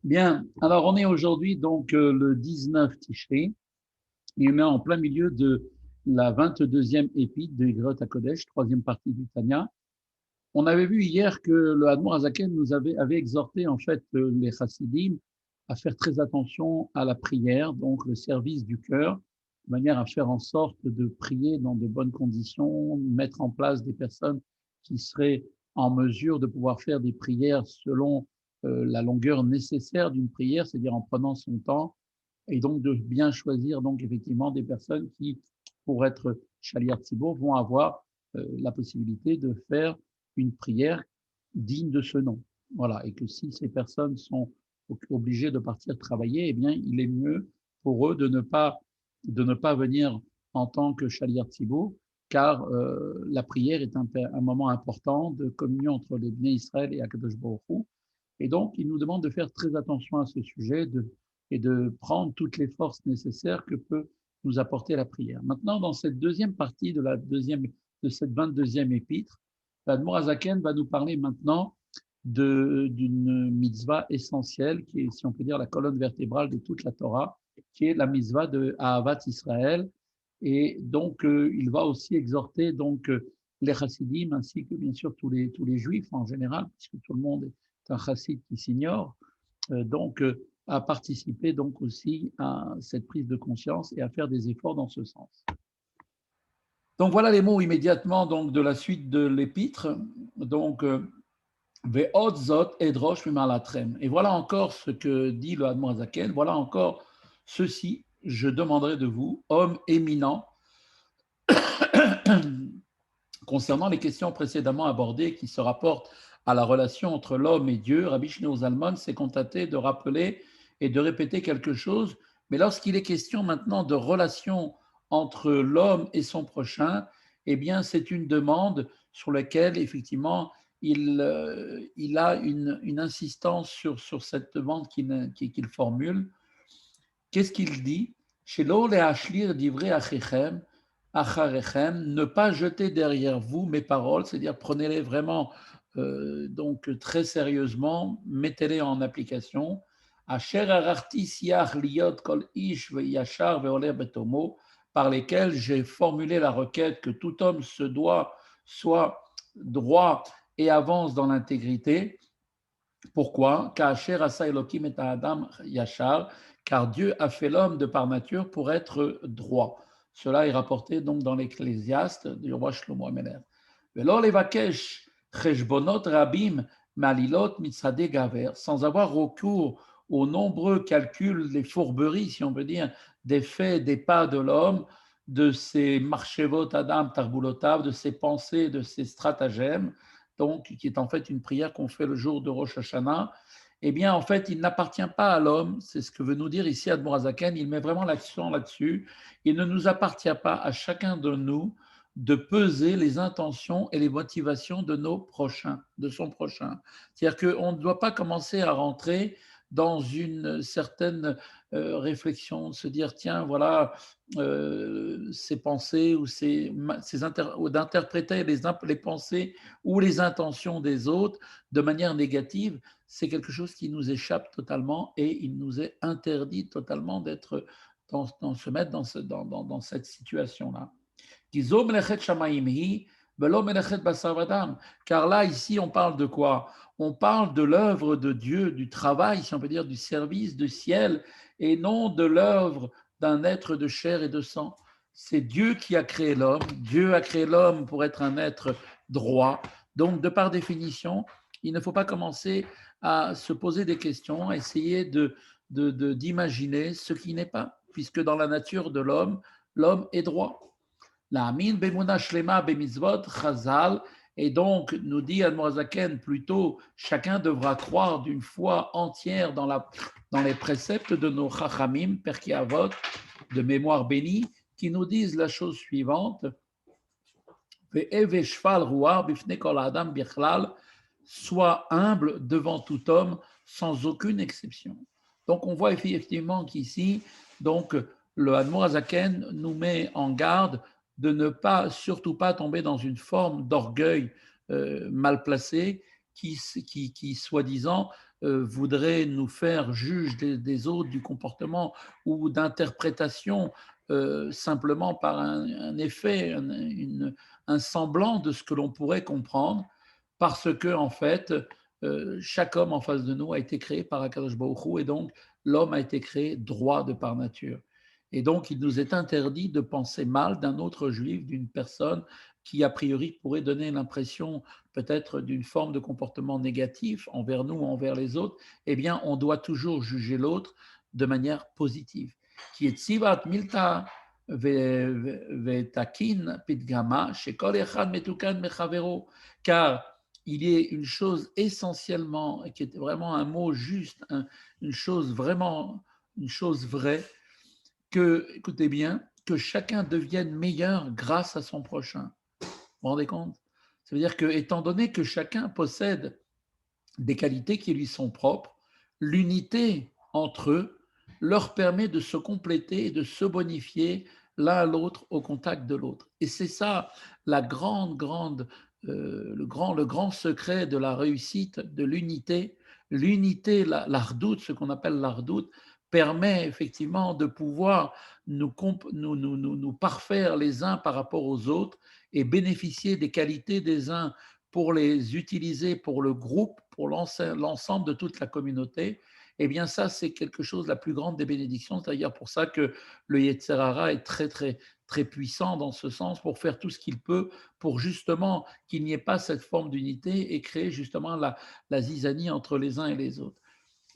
Bien, alors on est aujourd'hui donc le 19 Tishri, et on est en plein milieu de la 22e épître de Igrot HaKodesh, troisième partie du Tanya. On avait vu hier que le Hadmour Hazaken nous avait exhorté en fait les Chassidim à faire très attention à la prière, donc le service du cœur, de manière à faire en sorte de prier dans de bonnes conditions, mettre en place des personnes qui seraient en mesure de pouvoir faire des prières selon la longueur nécessaire d'une prière, c'est-à-dire en prenant son temps, et donc de bien choisir donc effectivement des personnes qui, pour être Shaliach Tzibor, vont avoir la possibilité de faire une prière digne de ce nom. Voilà, et que si ces personnes sont obligées de partir travailler, eh bien, il est mieux pour eux de ne pas venir en tant que Shaliach Tzibor, car la prière est un moment important de communion entre les Bnei Israël et Akadosh Baruch Hu. Et donc, il nous demande de faire très attention à ce sujet et de prendre toutes les forces nécessaires que peut nous apporter la prière. Maintenant, dans cette deuxième partie de cette 22e épître, l'Admor Hazaken va nous parler maintenant d'une mitzvah essentielle qui est, si on peut dire, la colonne vertébrale de toute la Torah, qui est la mitzvah de Ahavat Israël. Et donc, il va aussi exhorter donc les chassidim ainsi que bien sûr tous les juifs en général, puisque tout le monde est un chassid qui s'ignore, donc à participer donc aussi à cette prise de conscience et à faire des efforts dans ce sens. Donc voilà les mots immédiatement donc de la suite de l'épître. Donc Ve'od zot edrosh mimalatrem. Et voilà encore ce que dit le Hadmour Hazaken. Voilà encore ceci, je demanderai de vous, homme éminent, concernant les questions précédemment abordées qui se rapportent à la relation entre l'homme et Dieu. Rabbi Shneur Zalman s'est contenté de rappeler et de répéter quelque chose, mais lorsqu'il est question maintenant de relation entre l'homme et son prochain, eh bien c'est une demande sur laquelle effectivement il a une insistance sur cette demande qu'il formule. Qu'est-ce qu'il dit? Chez l'Oléachlir d'ivrei achichem, acharechem, ne pas jeter derrière vous mes paroles, c'est-à-dire prenez-les vraiment donc très sérieusement, mettez-les en application. Asher ararti siach liot kol ish yachar veoler betomo, par lesquels j'ai formulé la requête que tout homme se doit soit droit et avance dans l'intégrité. Pourquoi? Car Dieu a fait l'homme de par nature pour être droit. Cela est rapporté donc dans l'Ecclésiaste du roi Shlomo Ameler. Sans avoir recours aux nombreux calculs, les fourberies, si on veut dire, des faits, des pas de l'homme, de ses marchevot adam tarbulotav, de ses pensées, de ses stratagèmes, donc qui est en fait une prière qu'on fait le jour de Rosh Hashanah, eh bien, en fait, il n'appartient pas à l'homme, c'est ce que veut nous dire ici Admor Hazaken, il met vraiment l'accent là-dessus, il ne nous appartient pas à chacun de nous de peser les intentions et les motivations de nos prochains, de son prochain. C'est-à-dire qu'on ne doit pas commencer à rentrer dans une certaine réflexion, de se dire, tiens, voilà, ces pensées ou d'interpréter les pensées ou les intentions des autres de manière négative, c'est quelque chose qui nous échappe totalement et il nous est interdit totalement d'être se mettre dans cette situation-là. Car là, ici, on parle de quoi? On parle de l'œuvre de Dieu, du travail, si on peut dire, du service du ciel, et non de l'œuvre d'un être de chair et de sang. C'est Dieu qui a créé l'homme. Dieu a créé l'homme pour être un être droit. Donc, de par définition, il ne faut pas commencer à se poser des questions, à essayer d'imaginer ce qui n'est pas, puisque dans la nature de l'homme, l'homme est droit. La amin bemuna shlema bemitzvot chazal, et donc nous dit Admorazaken plutôt chacun devra croire d'une foi entière dans les préceptes de nos chachamim Perki Avot de mémoire bénie qui nous disent la chose suivante: sois humble devant tout homme sans aucune exception. Donc on voit effectivement qu'ici, donc le Hadmour Hazaken nous met en garde de ne pas, surtout pas tomber dans une forme d'orgueil mal placé qui soi-disant, voudrait nous faire juge des autres, du comportement ou d'interprétation simplement par un effet, un semblant de ce que l'on pourrait comprendre, parce que en fait, chaque homme en face de nous a été créé par Akadosh Baruch Hu, et donc l'homme a été créé droit de par nature. Et donc, il nous est interdit de penser mal d'un autre juif, d'une personne qui, a priori, pourrait donner l'impression peut-être d'une forme de comportement négatif envers nous ou envers les autres. Eh bien, on doit toujours juger l'autre de manière positive. Qui est tzivat milta vetakin pitgama shekol echad metukan mechavero. Car il est une chose essentiellement, qui est vraiment un mot juste, une chose vraiment, une chose vraie, que, écoutez bien, que chacun devienne meilleur grâce à son prochain. Vous vous rendez compte? Ça veut dire que, étant donné que chacun possède des qualités qui lui sont propres, l'unité entre eux leur permet de se compléter et de se bonifier l'un à l'autre au contact de l'autre. Et c'est ça la le grand secret de la réussite, de l'unité. L'unité, l'ardoute, ce qu'on appelle l'ardoute, permet effectivement de pouvoir nous parfaire les uns par rapport aux autres et bénéficier des qualités des uns pour les utiliser pour le groupe, pour l'ensemble de toute la communauté. Eh bien, ça, c'est quelque chose, la plus grande des bénédictions. C'est d'ailleurs pour ça que le Yetzer Hara est très, très, très puissant dans ce sens pour faire tout ce qu'il peut pour justement qu'il n'y ait pas cette forme d'unité et créer justement la zizanie entre les uns et les autres.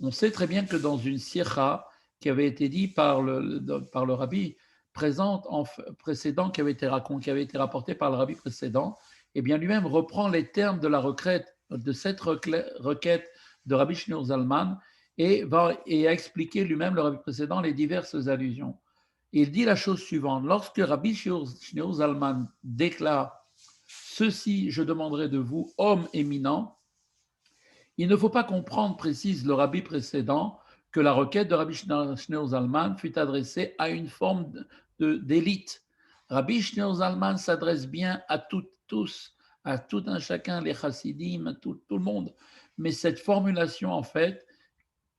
On sait très bien que dans une siécha qui avait été dit par le rabbi précédent, qui avait été rapporté par le rabbi précédent, eh bien lui-même reprend les termes de la requête, de cette requête de Rabbi Shneur Zalman, et a expliqué lui-même, le rabbi précédent, les diverses allusions. Il dit la chose suivante: lorsque Rabbi Shneur Zalman déclare ceci, je demanderai de vous, homme éminent, il ne faut pas comprendre, précise le rabbi précédent, que la requête de Rabbi Shneur Zalman fut adressée à une forme d'élite. Rabbi Shneur Zalman s'adresse bien à tous, à tout un chacun, les chassidim, à tout le monde. Mais cette formulation, en fait,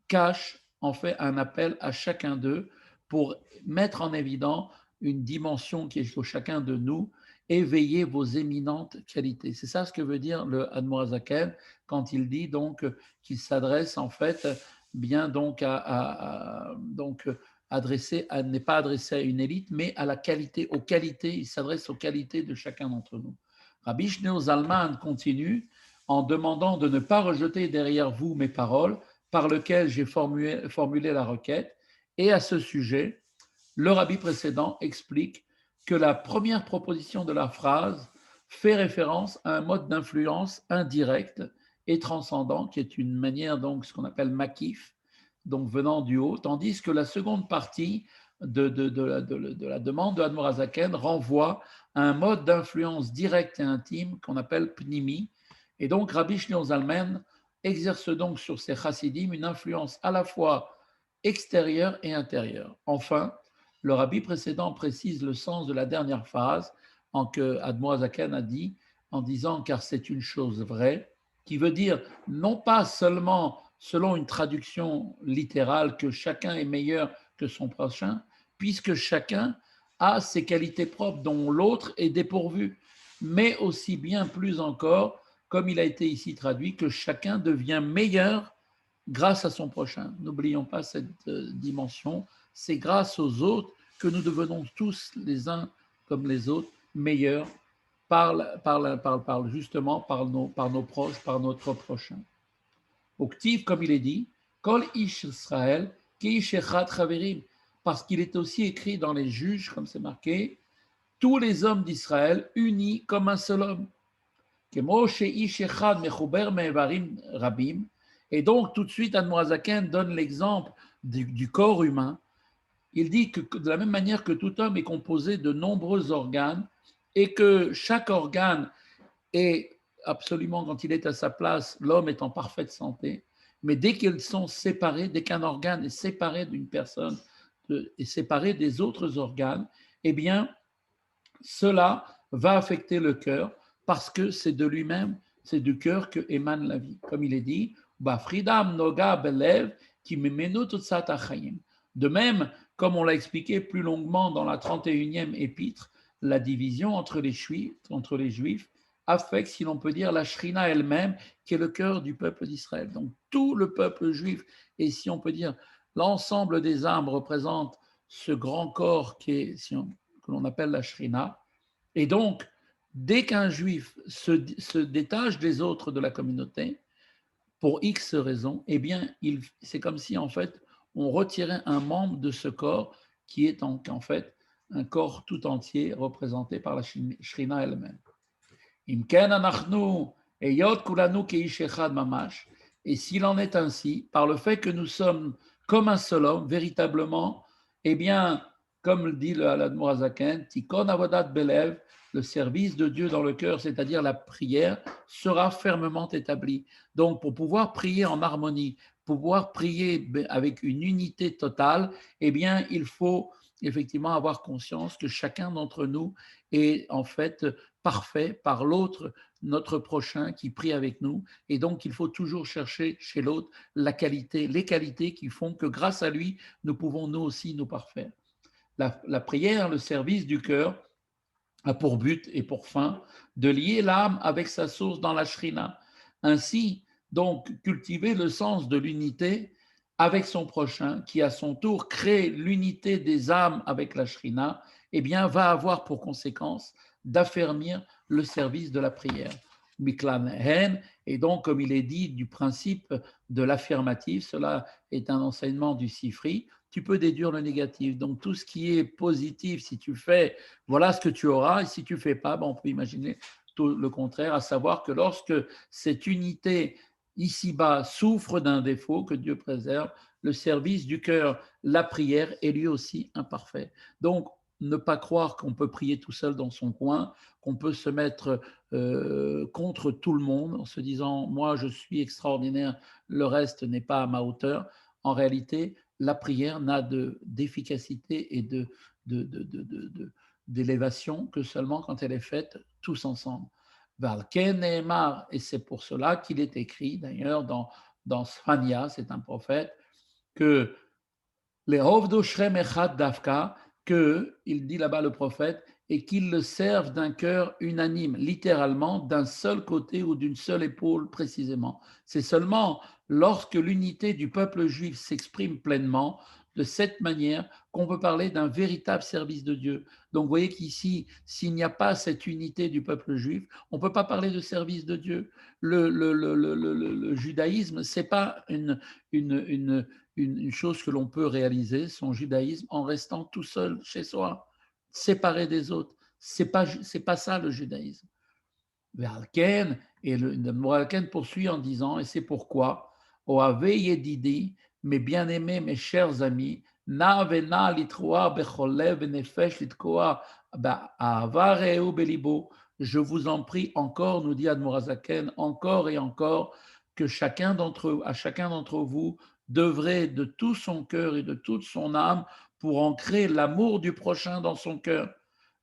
cache en fait un appel à chacun d'eux pour mettre en évidence une dimension qui est chez chacun de nous, éveiller vos éminentes qualités. C'est ça ce que veut dire le Admor Hazaken quand il dit donc qu'il s'adresse en fait bien donc donc n'est pas adressé à une élite, mais à la qualité, aux qualités. Il s'adresse aux qualités de chacun d'entre nous. Rabbi Shneur Zalman continue en demandant de ne pas rejeter derrière vous mes paroles, par lequel j'ai formulé la requête. Et à ce sujet, le rabbi précédent explique que la première proposition de la phrase fait référence à un mode d'influence indirect et transcendant, qui est une manière, donc, ce qu'on appelle makif, donc venant du haut, tandis que la seconde partie de la demande de Admor Hazaken renvoie à un mode d'influence direct et intime qu'on appelle pnimi. Et donc, Rabbi Shneur Zalman exerce donc sur ces chassidim une influence à la fois extérieure et intérieure. Enfin, le rabbi précédent précise le sens de la dernière phrase en que Admor Hazaken a dit, en disant car c'est une chose vraie, qui veut dire non pas seulement selon une traduction littérale que chacun est meilleur que son prochain, puisque chacun a ses qualités propres dont l'autre est dépourvu, mais aussi bien plus encore, comme il a été ici traduit, que chacun devient meilleur grâce à son prochain. N'oublions pas cette dimension. C'est grâce aux autres que nous devenons tous les uns comme les autres meilleurs justement par nos proches, par notre prochain. Octive, comme il est dit, Kol ish Israël, ki echad chaverim, parce qu'il est aussi écrit dans les juges, comme c'est marqué, tous les hommes d'Israël unis comme un seul homme. Et donc, tout de suite, Admor Hazaken donne l'exemple du corps humain. Il dit que de la même manière que tout homme est composé de nombreux organes et que chaque organe est absolument, quand il est à sa place, l'homme est en parfaite santé, mais dès qu'ils sont séparés, dès qu'un organe est séparé d'une personne et séparé des autres organes, eh bien, cela va affecter le cœur parce que c'est de lui-même, c'est du cœur que émane la vie. Comme il est dit, Bafridam noga belev qui memenu totsat achayim. De même, comme on l'a expliqué plus longuement dans la 31e épître, la division entre les Juifs affecte, si l'on peut dire, la Shrina elle-même, qui est le cœur du peuple d'Israël. Donc tout le peuple juif, et si on peut dire l'ensemble des âmes représente ce grand corps que l'on appelle la Shrina. Et donc, dès qu'un juif se détache des autres de la communauté, pour X raisons, eh bien, c'est comme si en fait on retirait un membre de ce corps qui est en fait un corps tout entier représenté par la Shrina elle-même. Et s'il en est ainsi, par le fait que nous sommes comme un seul homme, véritablement, eh bien, comme le dit l'Admor Hazaken, Tikon Avodat Belev, le service de Dieu dans le cœur, c'est-à-dire la prière, sera fermement établi. Donc, pour pouvoir prier en harmonie, pour pouvoir prier avec une unité totale, eh bien, il faut effectivement avoir conscience que chacun d'entre nous est en fait parfait par l'autre, notre prochain qui prie avec nous. Et donc, il faut toujours chercher chez l'autre la qualité, les qualités qui font que grâce à lui, nous pouvons nous aussi nous parfaire. La prière, le service du cœur, a pour but et pour fin de lier l'âme avec sa source dans la shrina. Ainsi, donc, cultiver le sens de l'unité avec son prochain, qui à son tour crée l'unité des âmes avec la shrina, eh bien, va avoir pour conséquence d'affermir le service de la prière. Miklan Hen, et donc, comme il est dit, du principe de l'affirmatif, cela est un enseignement du Sifri, tu peux déduire le négatif. Donc, tout ce qui est positif, si tu fais, voilà ce que tu auras, et si tu ne fais pas, ben, on peut imaginer tout le contraire, à savoir que lorsque cette unité ici-bas souffre d'un défaut, que Dieu préserve, le service du cœur, la prière, est lui aussi imparfait. Donc, ne pas croire qu'on peut prier tout seul dans son coin, qu'on peut se mettre contre tout le monde en se disant moi je suis extraordinaire, le reste n'est pas à ma hauteur. En réalité, la prière n'a d'efficacité et d'élévation que seulement quand elle est faite tous ensemble. Et c'est pour cela qu'il est écrit d'ailleurs dans Sphania, c'est un prophète, que les Hovdo Shrem Echad Dafka, que, il dit là-bas le prophète, et qu'ils le servent d'un cœur unanime, littéralement d'un seul côté ou d'une seule épaule précisément. C'est seulement lorsque l'unité du peuple juif s'exprime pleinement, de cette manière, qu'on peut parler d'un véritable service de Dieu. Donc vous voyez qu'ici, s'il n'y a pas cette unité du peuple juif, on ne peut pas parler de service de Dieu. Le judaïsme, ce n'est pas une chose que l'on peut réaliser, son judaïsme, en restant tout seul chez soi, séparé des autres. C'est pas ça le judaïsme. Ve'alken, et le Moraken poursuit en disant, et c'est pourquoi, Oave Yedidi, mes bien-aimés, mes chers amis, na vena litroa becholev nefesh litkoa ba'ava reu belibo. Je vous en prie encore, nous dit Admorazaken, encore et encore, que à chacun d'entre vous devrait de tout son cœur et de toute son âme pour ancrer l'amour du prochain dans son cœur.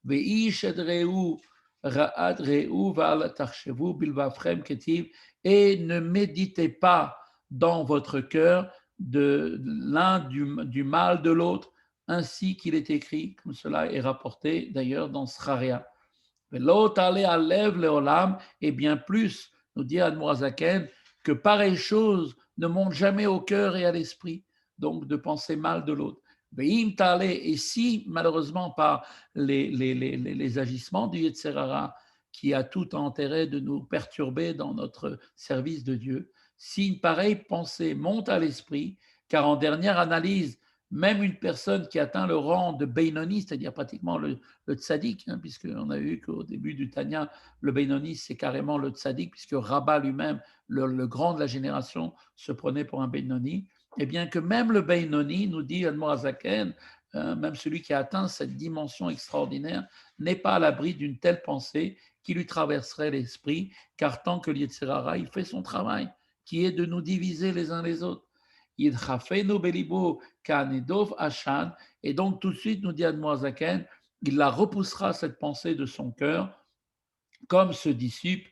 Ve'ish edreu Ra'ad Re'u Val Tarchevu Bilvafrem Ketiv, et ne méditez pas dans votre cœur de l'un du mal de l'autre, ainsi qu'il est écrit, comme cela est rapporté d'ailleurs dans Scharia. L'autre allait à lève leolam, et bien plus, nous dit Admorazaken, que pareille chose ne monte jamais au cœur et à l'esprit, donc de penser mal de l'autre. Et si, malheureusement, par les agissements du Yetzerara, qui a tout intérêt de nous perturber dans notre service de Dieu, si une pareille pensée monte à l'esprit, car en dernière analyse, même une personne qui atteint le rang de Beinoni, c'est-à-dire pratiquement le tzaddik, hein, puisqu'on a vu qu'au début du Tanya, le Beinoni, c'est carrément le tzaddik, puisque Rabat lui-même, le grand de la génération, se prenait pour un Beinoni, et bien que même le Beinoni, nous dit Admorazaken, même celui qui a atteint cette dimension extraordinaire, n'est pas à l'abri d'une telle pensée qui lui traverserait l'esprit, car tant que l'Yetzirara, il fait son travail, qui est de nous diviser les uns les autres. Et donc tout de suite, nous dit Admorazaken, il la repoussera cette pensée de son cœur, comme se dissipe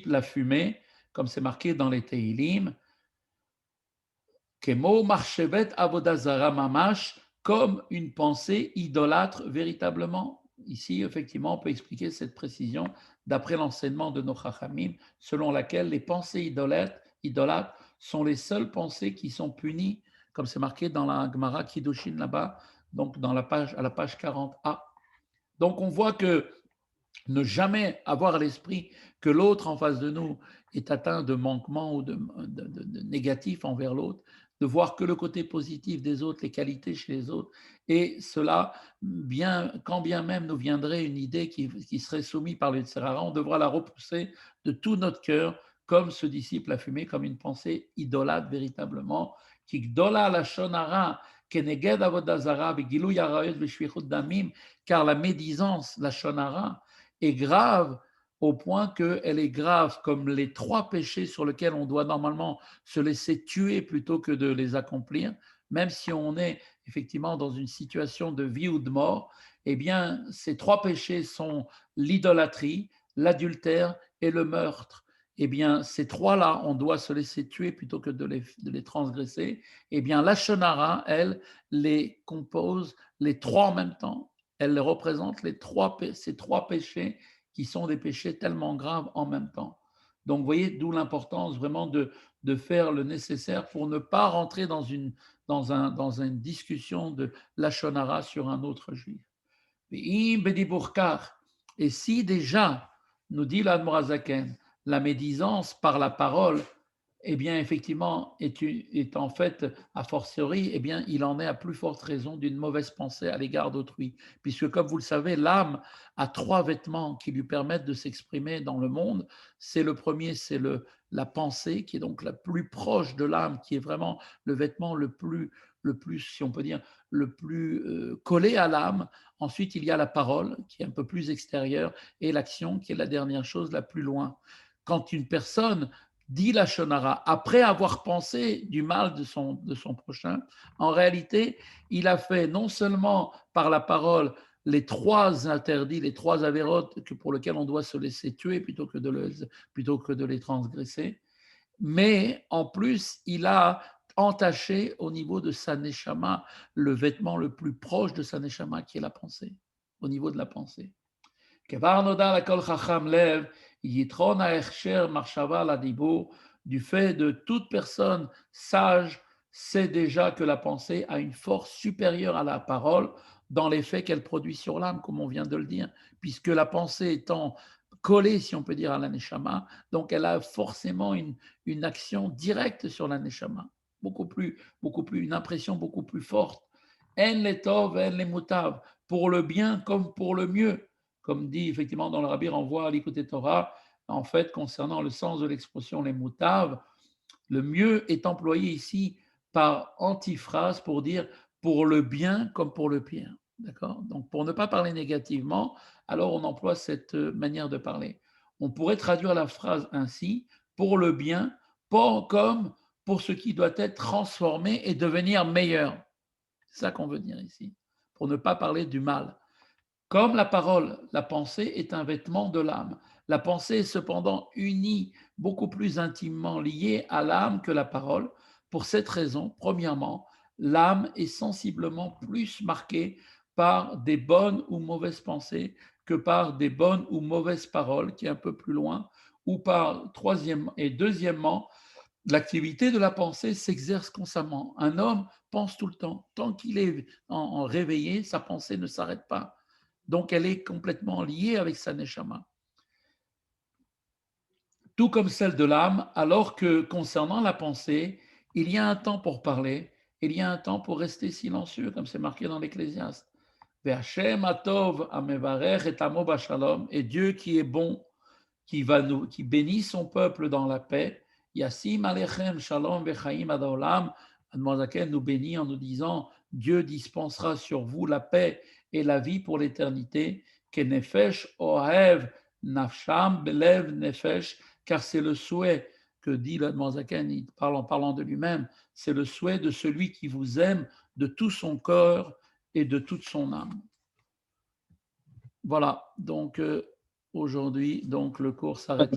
la fumée comme c'est marqué dans les Teilim, Kemo marchevet avodazara mamash, comme une pensée idolâtre véritablement. Ici, effectivement, on peut expliquer cette précision d'après l'enseignement de nos Chachamim, selon laquelle les pensées idolâtres sont les seules pensées qui sont punies, comme c'est marqué dans la Gemara Kiddushin là-bas, donc dans à la page 40a. Donc on voit que ne jamais avoir à l'esprit que l'autre en face de nous est atteint de manquement ou de négatif envers l'autre, de voir que le côté positif des autres, les qualités chez les autres, et cela, quand bien même nous viendrait une idée qui serait soumise par le Tserara, on devra la repousser de tout notre cœur, comme ce disciple a fumé, comme une pensée idolâtre véritablement, qui gdola la shonara, keneged avodazara, begilu yarayot beshvichut damim, car la médisance, la shonara, est grave au point qu'elle est grave comme les trois péchés sur lesquels on doit normalement se laisser tuer plutôt que de les accomplir, même si on est effectivement dans une situation de vie ou de mort, eh bien, ces trois péchés sont l'idolâtrie, l'adultère et le meurtre. Eh bien, ces trois-là, on doit se laisser tuer plutôt que de les transgresser. Eh bien, la Shonara, elle, les compose les trois en même temps. Elle représente ces trois péchés qui sont des péchés tellement graves en même temps. Donc, vous voyez, d'où l'importance vraiment de faire le nécessaire pour ne pas rentrer dans une discussion de Lachonara sur un autre juif. Et si déjà, nous dit l'Admorazaken, la médisance par la parole eh bien, effectivement, est en fait, a fortiori, eh bien, il en est à plus forte raison d'une mauvaise pensée à l'égard d'autrui. Puisque, comme vous le savez, l'âme a trois vêtements qui lui permettent de s'exprimer dans le monde. C'est le premier, c'est la pensée, qui est donc la plus proche de l'âme, qui est vraiment le vêtement le plus, si on peut dire, le plus collé à l'âme. Ensuite, il y a la parole, qui est un peu plus extérieure, et l'action, qui est la dernière chose, la plus loin. Quand une personne dit la Shonara, après avoir pensé du mal de son prochain, en réalité, il a fait non seulement par la parole les trois interdits, les trois avérotes pour lesquels on doit se laisser tuer plutôt que de les transgresser, mais en plus, il a entaché au niveau de sa neshama le vêtement le plus proche de sa neshama qui est la pensée, au niveau de la pensée. Du fait de toute personne sage sait déjà que la pensée a une force supérieure à la parole dans l'effet qu'elle produit sur l'âme, comme on vient de le dire, puisque la pensée étant collée, si on peut dire, à la neshama, donc elle a forcément une action directe sur la neshama, une impression beaucoup plus forte. En les tov, en les mutav, pour le bien comme pour le mieux. Comme dit effectivement dans le Rabbi renvoie à l'écoute Torah, en fait, concernant le sens de l'expression les moutaves, le mieux est employé ici par antiphrase pour dire pour le bien comme pour le pire. D'accord? Donc, pour ne pas parler négativement, alors on emploie cette manière de parler. On pourrait traduire la phrase ainsi pour le bien, pas comme pour ce qui doit être transformé et devenir meilleur. C'est ça qu'on veut dire ici, pour ne pas parler du mal. Comme la parole, la pensée est un vêtement de l'âme. La pensée est cependant unie, beaucoup plus intimement liée à l'âme que la parole. Pour cette raison, premièrement, l'âme est sensiblement plus marquée par des bonnes ou mauvaises pensées que par des bonnes ou mauvaises paroles, qui est un peu plus loin, ou par troisième et deuxièmement, l'activité de la pensée s'exerce constamment. Un homme pense tout le temps. Tant qu'il est en réveillé, sa pensée ne s'arrête pas. Donc, elle est complètement liée avec sa neshama. Tout comme celle de l'âme, alors que concernant la pensée, il y a un temps pour parler, il y a un temps pour rester silencieux, comme c'est marqué dans l'Ecclésiaste. Et Dieu qui est bon, qui bénit son peuple dans la paix, Yassim alechem shalom vechaim ad haolam, Admorazaken nous bénit en nous disant Dieu dispensera sur vous la paix et la vie pour l'éternité, kenefesh ohev nafsham belev nefesh, car c'est le souhait que dit l'Admorazaken en parlant de lui-même, c'est le souhait de celui qui vous aime de tout son corps et de toute son âme. Voilà, donc aujourd'hui, donc le cours s'arrête.